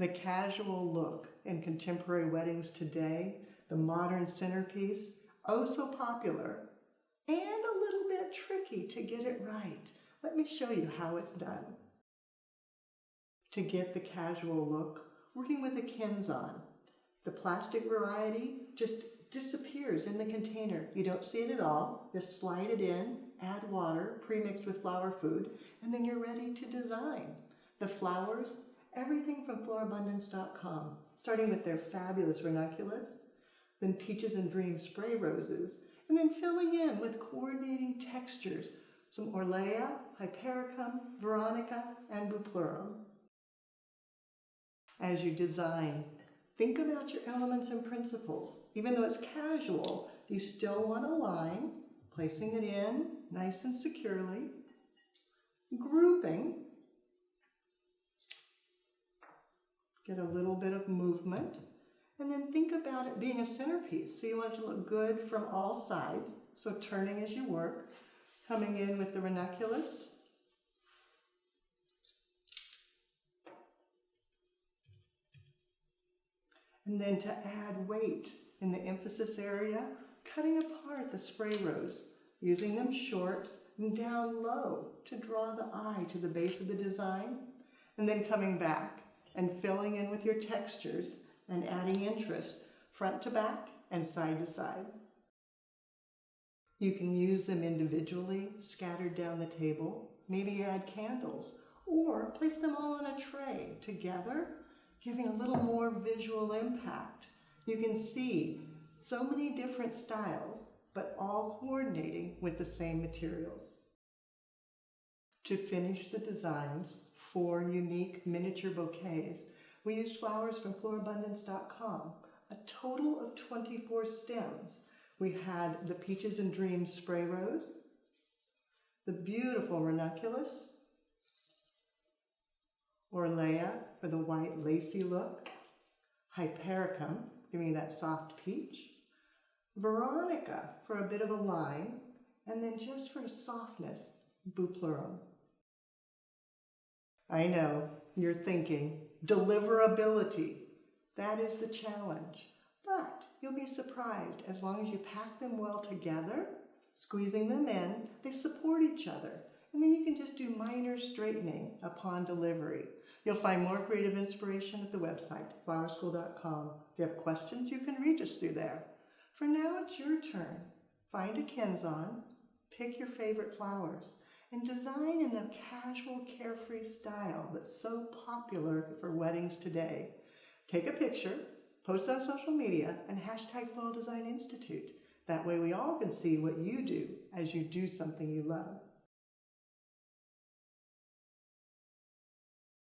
The casual look in contemporary weddings today, the modern centerpiece, oh so popular, and a little bit tricky to get it right. Let me show you how it's done. To get the casual look, working with a Kenzon. The plastic variety just disappears in the container. You don't see it at all. Just slide it in, add water, pre-mixed with flower food, and then you're ready to design. The flowers, everything from florabundance.com, starting with their fabulous ranunculus, then peaches and dream spray roses, and then filling in with coordinating textures, some orlaya, hypericum, veronica, and bupleurum. As you design, think about your elements and principles. Even though it's casual, you still want a line, placing it in nice and securely, grouping, get a little bit of movement, and then think about it being a centerpiece. So you want it to look good from all sides, so turning as you work, coming in with the ranunculus, and then to add weight in the emphasis area, cutting apart the spray rose, using them short and down low to draw the eye to the base of the design, and then coming back and filling in with your textures and adding interest front to back and side to side. You can use them individually, scattered down the table, maybe add candles, or place them all on a tray together, giving a little more visual impact. You can see so many different styles, but all coordinating with the same materials. To finish the designs, 4 unique miniature bouquets, we used flowers from florabundance.com, a total of 24 stems. We had the Peaches and Dreams spray rose, the beautiful ranunculus, orlaya for the white lacy look, hypericum, giving you that soft peach, veronica for a bit of a line, and then just for softness, bupleurum. I know, you're thinking, deliverability. That is the challenge. But you'll be surprised as long as you pack them well together, squeezing them in, they support each other. And then you can just do minor straightening upon delivery. You'll find more creative inspiration at the website, flowerschool.com. If you have questions, you can reach us through there. For now, it's your turn. Find a Kenzon, pick your favorite flowers, and design in the casual, carefree style that's so popular for weddings today. Take a picture, post it on social media, and hashtag Floral Design Institute. That way we all can see what you do as you do something you love.